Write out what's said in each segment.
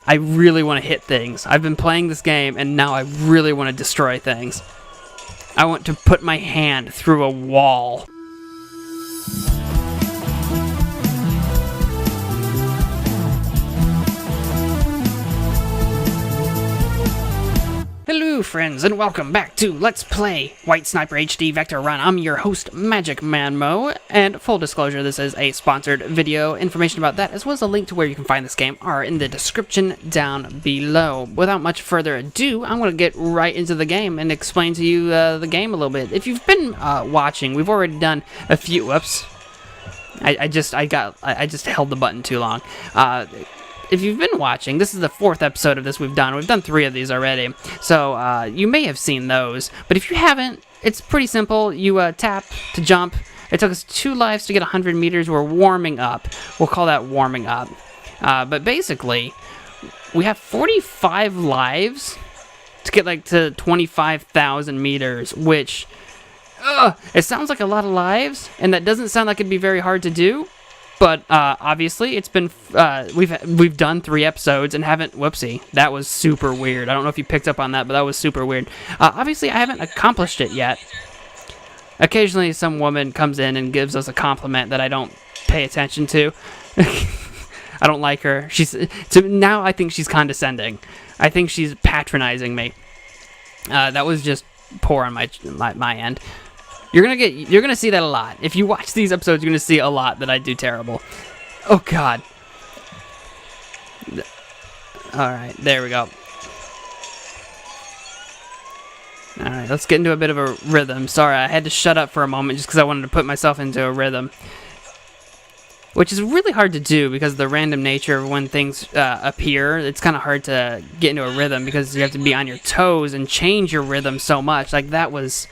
I really want to hit things. I've been playing this game, and now I really want to destroy things. I want to put my hand through a wall. Hello friends, and welcome back to Let's Play White Sniper HD Vector Run. I'm your host, MagicManMo, and full disclosure, this is a sponsored video. Information about that, as well as a link to where you can find this game, are in the description down below. Without much further ado, I'm going to get right into the game and explain to you the game a little bit. If you've been watching, we've already done a few... Whoops. I just held the button too long. If you've been watching, this is the 4th episode of this we've done. We've done 3 of these already, so you may have seen those. But if you haven't, it's pretty simple. You tap to jump. It took us 2 lives to get 100 meters. We're warming up. We'll call that warming up. But basically, we have 45 lives to get like to 25,000 meters, which it sounds like a lot of lives, and that doesn't sound like it'd be very hard to do. But obviously, it's been we've done 3 episodes and haven't. Whoopsie, that was super weird. I don't know if you picked up on that, but that was super weird. Obviously, I haven't accomplished it yet. Occasionally, some woman comes in and gives us a compliment that I don't pay attention to. I don't like her. Now I think she's condescending. I think she's patronizing me. That was just poor on my end. You're gonna see that a lot. If you watch these episodes, you're gonna see a lot that I do terrible. Oh God. Alright, there we go. Alright, let's get into a bit of a rhythm. Sorry, I had to shut up for a moment just because I wanted to put myself into a rhythm. Which is really hard to do because of the random nature of when things appear. It's kind of hard to get into a rhythm because you have to be on your toes and change your rhythm so much. Like that was...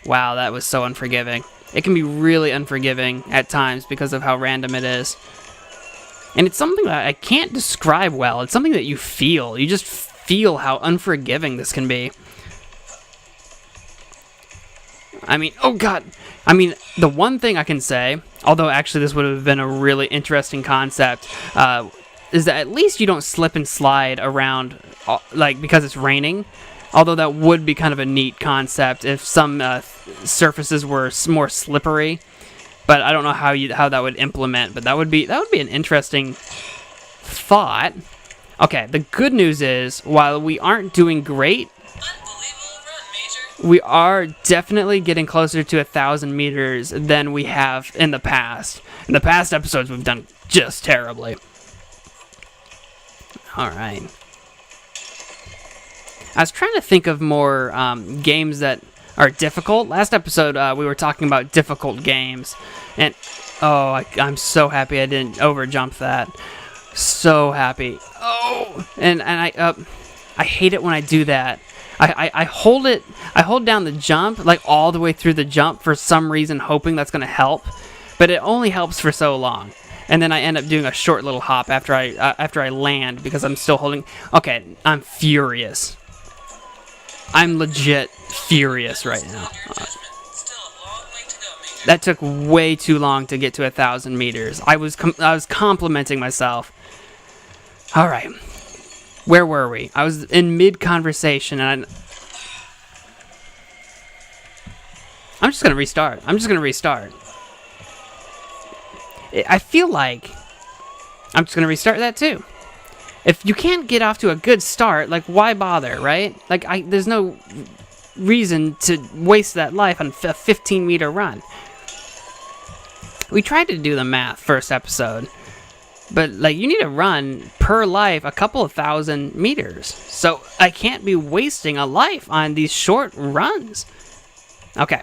Wow, that was so unforgiving. It can be really unforgiving at times because of how random it is. And it's something that I can't describe well. It's something that you feel. You just feel how unforgiving this can be. I mean, oh God. I mean, the one thing I can say, although actually this would have been a really interesting concept, is that at least you don't slip and slide around, like, because it's raining. Although that would be kind of a neat concept if some surfaces were more slippery, but I don't know how that would implement. But that would be an interesting thought. Okay, the good news is while we aren't doing great, we are definitely getting closer to 1,000 meters than we have in the past. In the past episodes, we've done just terribly. All right. I was trying to think of more games that are difficult. Last episode, we were talking about difficult games. And, oh, I'm so happy I didn't overjump that. So happy. Oh! And I hate it when I do that. I hold down the jump, like all the way through the jump for some reason, hoping that's going to help. But it only helps for so long. And then I end up doing a short little hop after I land because I'm still holding... Okay, I'm furious. I'm legit furious right now. That took way too long to get to 1,000 meters. I was complimenting myself. All right, where were we? I was in mid-conversation, and I'm just gonna restart. I feel like I'm just gonna restart that too. If you can't get off to a good start, like, why bother, right? Like, there's no reason to waste that life on a 15-meter run. We tried to do the math first episode, but, like, you need to run per life a couple of 1,000 meters. So I can't be wasting a life on these short runs. Okay.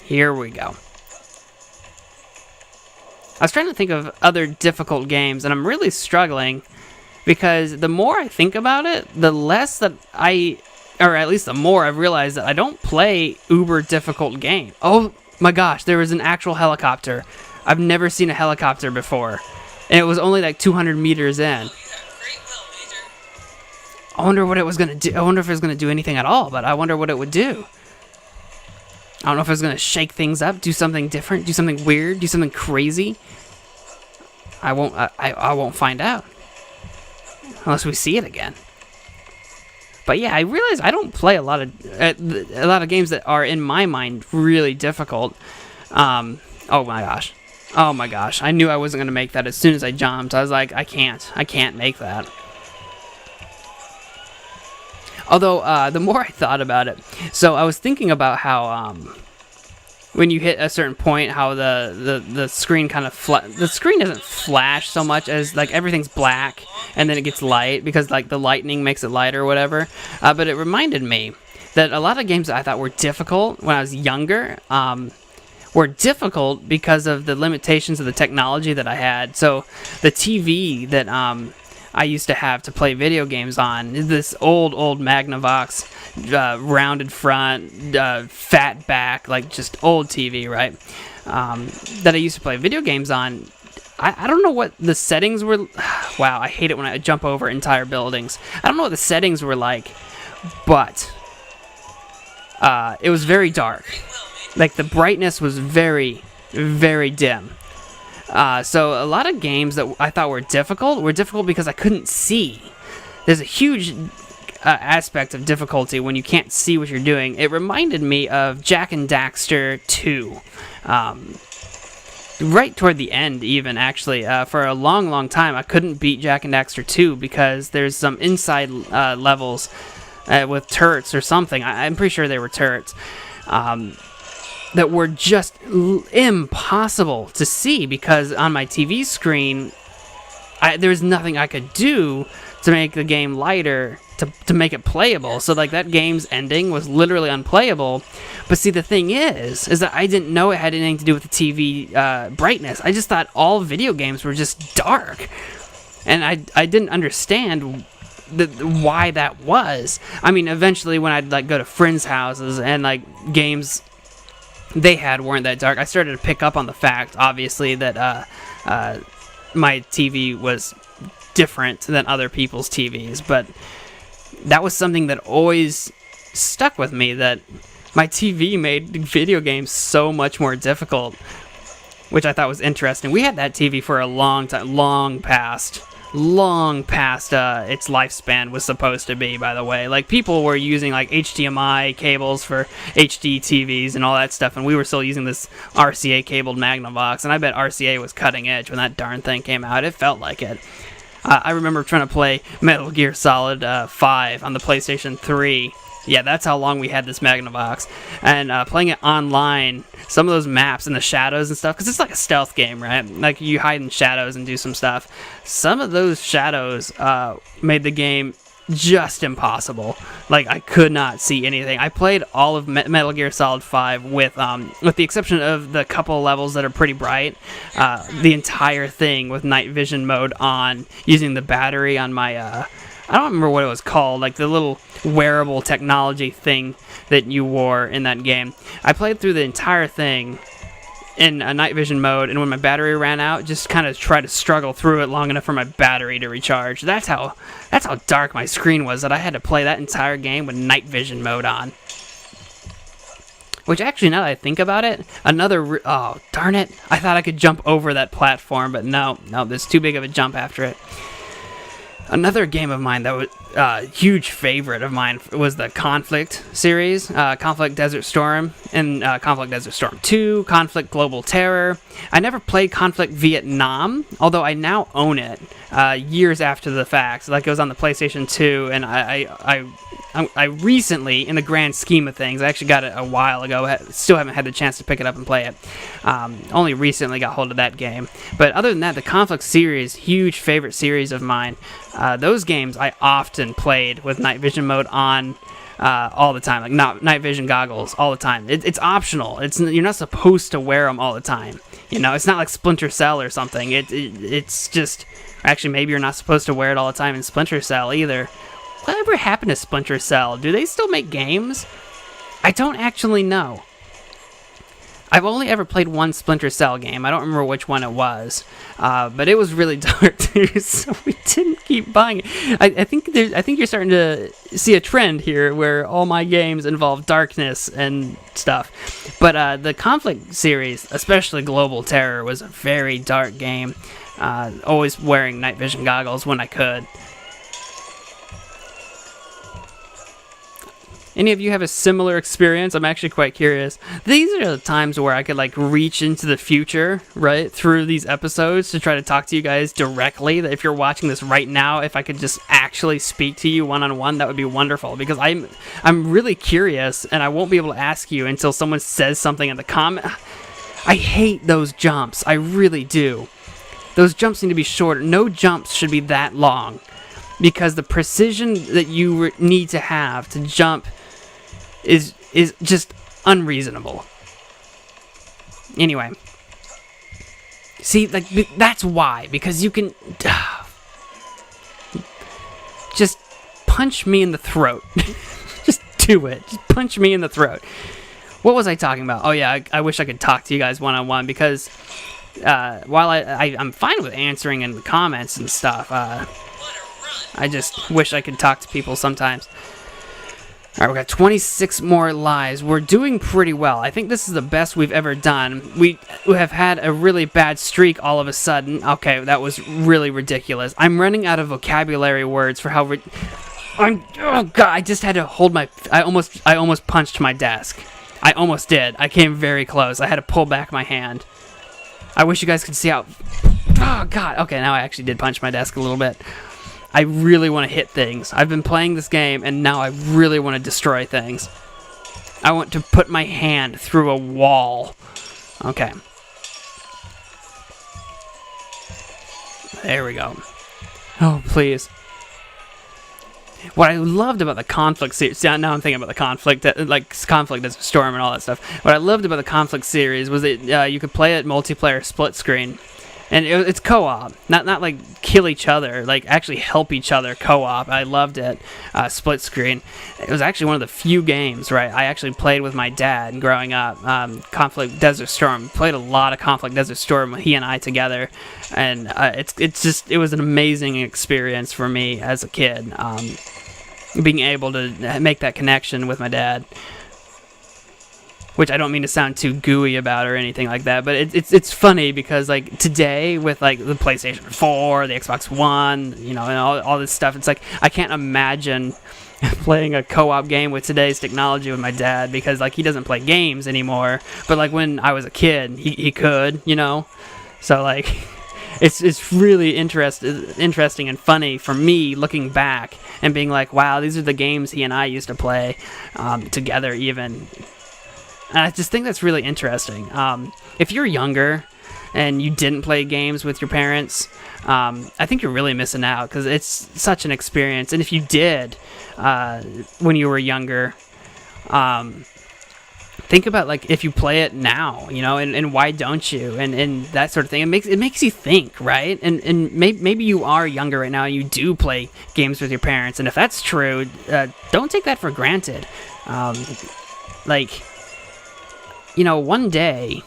Here we go. I was trying to think of other difficult games, and I'm really struggling because the more I think about it, the less that or at least the more I've realized that I don't play uber difficult games. Oh my gosh, there was an actual helicopter. I've never seen a helicopter before, and it was only like 200 meters in. I wonder what it was going to do. I wonder if it was going to do anything at all, but I wonder what it would do. I don't know if it's going to shake things up, do something different, do something weird, do something crazy. I won't find out. unless we see it again. But yeah, I realize I don't play a lot of games that are, in my mind, really difficult. Oh my gosh, I knew I wasn't going to make that as soon as I jumped. I was like, I can't make that. Although, the more I thought about it, so I was thinking about how, when you hit a certain point, how the screen kind of the screen doesn't flash so much as, like, everything's black, and then it gets light, because, like, the lightning makes it light or whatever. But it reminded me that a lot of games that I thought were difficult when I was younger, were difficult because of the limitations of the technology that I had. So the TV that I used to have to play video games on, this old Magnavox, rounded front, fat back, like just old TV, right? That I used to play video games on. I don't know what the settings were. Wow, I hate it when I jump over entire buildings. I don't know what the settings were like, but it was very dark. Like, the brightness was very, very dim. So a lot of games that I thought were difficult because I couldn't see. There's a huge aspect of difficulty when you can't see what you're doing. It reminded me of Jak and Daxter 2. Right toward the end, even, actually. For a long time, I couldn't beat Jak and Daxter 2 because there's some inside levels with turrets or something. I'm pretty sure they were turrets. That were just impossible to see because on my TV screen, there was nothing I could do to make the game lighter, to make it playable. So, like, that game's ending was literally unplayable. But see, the thing is that I didn't know it had anything to do with the TV brightness. I just thought all video games were just dark. And I didn't understand why that was. I mean, eventually when I'd, like, go to friends' houses and, like, games they had weren't that dark, I started to pick up on the fact, obviously, that my TV was different than other people's TVs, but that was something that always stuck with me, that my TV made video games so much more difficult, which I thought was interesting. We had that TV for a long time, long past its lifespan was supposed to be, by the way. Like, people were using, like, HDMI cables for HD TVs and all that stuff, and we were still using this RCA cabled Magnavox, and I bet RCA was cutting edge when that darn thing came out. It felt like it. I remember trying to play Metal Gear Solid 5 on the PlayStation 3. Yeah, that's how long we had this Magnavox. And playing it online, some of those maps and the shadows and stuff, because it's like a stealth game, right? Like, you hide in shadows and do some stuff. Some of those shadows made the game just impossible. Like, I could not see anything. I played all of Metal Gear Solid 5 with the exception of the couple levels that are pretty bright, the entire thing with night vision mode on, using the battery on my I don't remember what it was called, like the little wearable technology thing that you wore in that game. I played through the entire thing in a night vision mode, and when my battery ran out, just kind of tried to struggle through it long enough for my battery to recharge. That's how dark my screen was, that I had to play that entire game with night vision mode on. Which, actually, now that I think about it, oh, darn it, I thought I could jump over that platform, but no, there's too big of a jump after it. Another game of mine that was a huge favorite of mine was the Conflict series, Conflict Desert Storm, and Conflict Desert Storm 2, Conflict Global Terror. I never played Conflict Vietnam, although I now own it years after the fact. Like, it was on the PlayStation 2, and I recently, in the grand scheme of things, I actually got it a while ago, still haven't had the chance to pick it up and play it. Only recently got hold of that game. But other than that, the Conflict series, huge favorite series of mine. Those games I often played with night vision mode on all the time, like night vision goggles all the time. It's optional. You're not supposed to wear them all the time. You know, it's not like Splinter Cell or something. It's just, actually, maybe you're not supposed to wear it all the time in Splinter Cell either. Whatever happened to Splinter Cell? Do they still make games? I don't actually know. I've only ever played one Splinter Cell game. I don't remember which one it was, but it was really dark too, so we didn't keep buying it. I think you're starting to see a trend here where all my games involve darkness and stuff. But the Conflict series, especially Global Terror, was a very dark game. Always wearing night vision goggles when I could. Any of you have a similar experience? I'm actually quite curious. These are the times where I could like reach into the future, right, through these episodes to try to talk to you guys directly. That if you're watching this right now, if I could just actually speak to you one-on-one, that would be wonderful, because I'm really curious, and I won't be able to ask you until someone says something in the comment. I hate those jumps. I really do. Those jumps need to be shorter. No jumps should be that long, because the precision that you need to have to jump is just unreasonable. Anyway, see, like, that's why, because you can just punch me in the throat. Just do it. Just punch me in the throat. What was I talking about? Oh yeah, I wish I could talk to you guys one-on-one, because while I'm fine with answering in the comments and stuff, I just wish I could talk to people sometimes. Alright, we got 26 more lives. We're doing pretty well. I think this is the best we've ever done. We have had a really bad streak all of a sudden. Okay, that was really ridiculous. I'm running out of vocabulary words for how oh god, I just had to hold my... I almost punched my desk. I almost did. I came very close. I had to pull back my hand. I wish you guys could see how... Oh god, okay, now I actually did punch my desk a little bit. I really want to hit things. I've been playing this game, and now I really want to destroy things. I want to put my hand through a wall. Okay. There we go. Oh, please. What I loved about the conflict series... Now I'm thinking about the conflict, like Conflict as a Storm and all that stuff. What I loved about the conflict series was that you could play it multiplayer split screen. And it's co-op, not like kill each other, like actually help each other co-op. I loved it. Split screen. It was actually one of the few games, right, I actually played with my dad growing up. Conflict Desert Storm. Played a lot of Conflict Desert Storm, he and I together. And it was an amazing experience for me as a kid. Being able to make that connection with my dad. Which I don't mean to sound too gooey about or anything like that, but it's funny because like today with like the PlayStation 4, the Xbox One, you know, and all this stuff, it's like I can't imagine playing a co-op game with today's technology with my dad, because like he doesn't play games anymore, but like when I was a kid, he could, you know, so like it's really interesting and funny for me looking back and being like, wow, these are the games he and I used to play together even. And I just think that's really interesting. If you're younger and you didn't play games with your parents, I think you're really missing out, because it's such an experience. And if you did when you were younger, think about like if you play it now, you know, and why don't you, and that sort of thing. It makes you think, right? And maybe you are younger right now and you do play games with your parents, and if that's true, don't take that for granted. Like, you know, one day,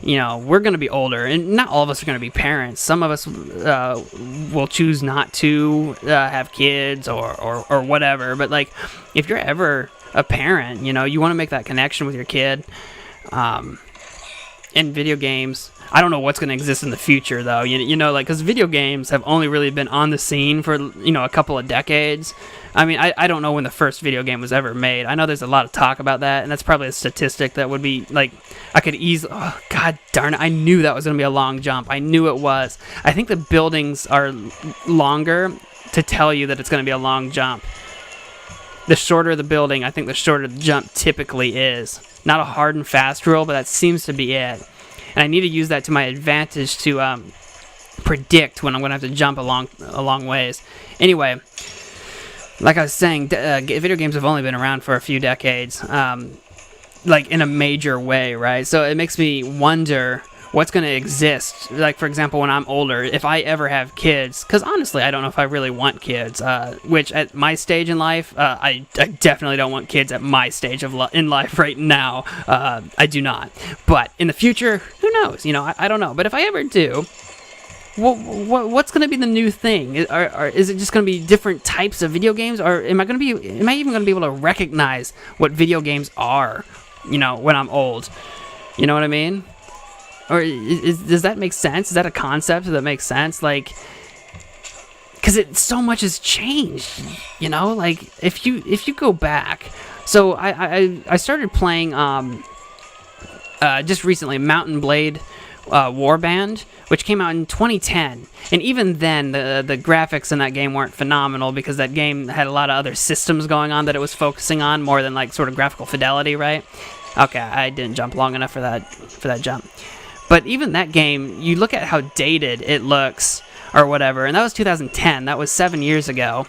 you know, we're going to be older, and not all of us are going to be parents. Some of us will choose not to have kids or whatever. But, like, if you're ever a parent, you know, you want to make that connection with your kid. In video games, I don't know what's going to exist in the future, though. You know, like, because video games have only really been on the scene for, you know, a couple of decades. I mean, I don't know when the first video game was ever made. I know there's a lot of talk about that, and that's probably a statistic that would be, like, I could easily... Oh, god darn it. I knew that was going to be a long jump. I knew it was. I think the buildings are longer to tell you that it's going to be a long jump. The shorter the building, I think the shorter the jump typically is. Not a hard and fast rule, but that seems to be it. And I need to use that to my advantage to predict when I'm going to have to jump a long ways. Anyway... Like I was saying, video games have only been around for a few decades, like in a major way, right? So it makes me wonder what's going to exist. Like, for example, when I'm older, if I ever have kids, because honestly, I don't know if I really want kids, which at my stage in life, I definitely don't want kids at my stage in life right now. I do not. But in the future, who knows? You know, I don't know. But if I ever do... What's going to be the new thing? Is it just going to be different types of video games, or am I even going to be able to recognize what video games are, you know, when I'm old? You know what I mean? Or does that make sense? Is that a concept that makes sense? Like, because so much has changed, you know? Like, if you go back, So I started playing just recently Mountain Blade Warband, which came out in 2010, and even then the graphics in that game weren't phenomenal because that game had a lot of other systems going on that it was focusing on more than like sort of graphical fidelity, right? Okay, I didn't jump long enough for that jump. But even that game, you look at how dated it looks or whatever, and that was 2010. That was 7 years ago.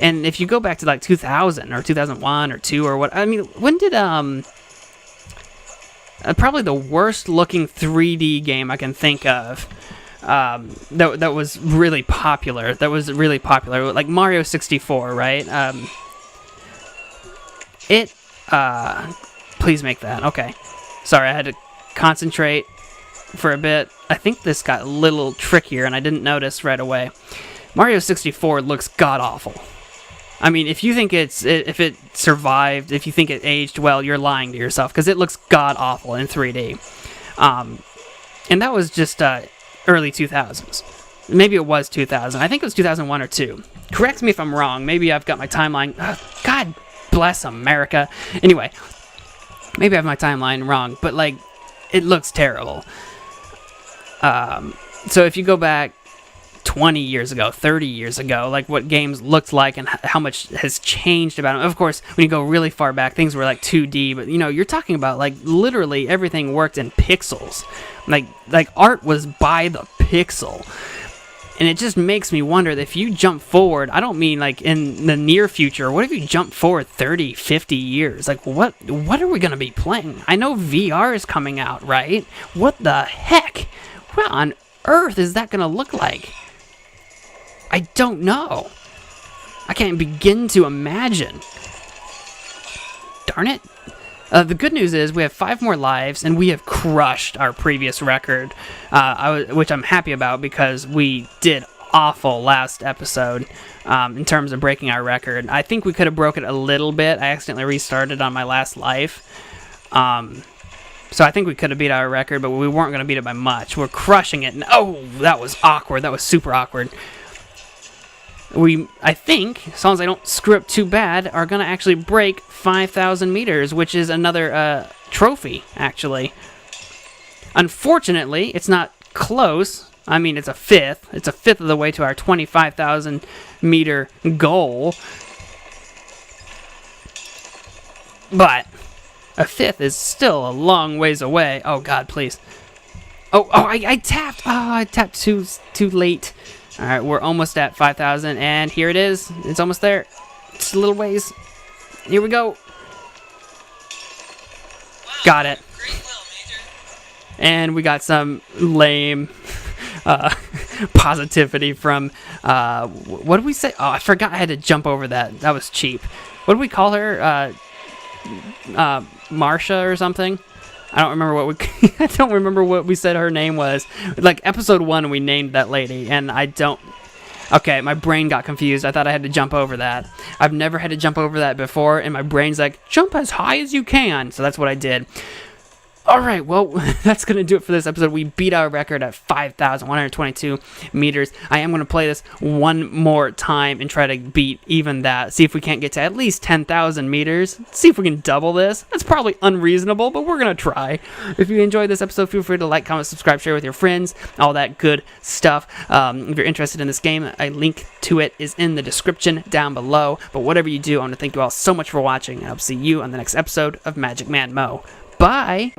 And if you go back to like 2000 or 2001 or 2 or what, I mean, when did probably the worst looking 3D game I can think of that was really popular. Like Mario 64, right? Please make that. Okay. Sorry, I had to concentrate for a bit. I think this got a little trickier and I didn't notice right away. Mario 64 looks god-awful. I mean, if you think if it survived, if you think it aged well, you're lying to yourself, because it looks god-awful in 3D. And that was just early 2000s. Maybe it was 2000. I think it was 2001 or 2. Correct me if I'm wrong. Maybe I've got my timeline. God bless America. Anyway, maybe I have my timeline wrong, but, like, it looks terrible. So if you go back 20 years ago, 30 years ago, like what games looked like and how much has changed about them. Of course, when you go really far back, things were like 2D, but you're talking about like literally everything worked in pixels. Like art was by the pixel. And it just makes me wonder that if you jump forward, I don't mean like in the near future, what if you jump forward 30, 50 years? Like what are we going to be playing? I know VR is coming out, right? What the heck? What on earth is that going to look like? I don't know. I can't begin to imagine. Darn it. The good news is we have 5 more lives, and we have crushed our previous record, which I'm happy about because we did awful last episode in terms of breaking our record. I think we could have broke it a little bit. I accidentally restarted on my last life. So I think we could have beat our record, but we weren't going to beat it by much. We're crushing it. And, oh, that was awkward. That was super awkward. I think, as long as I don't screw up too bad, are going to actually break 5,000 meters, which is another trophy, actually. Unfortunately, it's not close. I mean, it's a fifth. It's a fifth of the way to our 25,000 meter goal. But a fifth is still a long ways away. Oh, God, please. Oh, I tapped. Oh, I tapped too late. All right, we're almost at 5,000, and here it is. It's almost there. It's a little ways. Here we go. Got it. And we got some lame positivity from, what did we say? Oh, I forgot I had to jump over that. That was cheap. What did we call her? Marsha or something? I don't remember what we said her name was. Like episode 1, we named that lady, and okay, my brain got confused. I thought I had to jump over that. I've never had to jump over that before, and my brain's like, jump as high as you can. So that's what I did. Alright, well, that's going to do it for this episode. We beat our record at 5,122 meters. I am going to play this one more time and try to beat even that. See if we can't get to at least 10,000 meters. See if we can double this. That's probably unreasonable, but we're going to try. If you enjoyed this episode, feel free to like, comment, subscribe, share with your friends, all that good stuff. If you're interested in this game, a link to it is in the description down below. But whatever you do, I want to thank you all so much for watching, and I'll see you on the next episode of MagicManMo. Bye!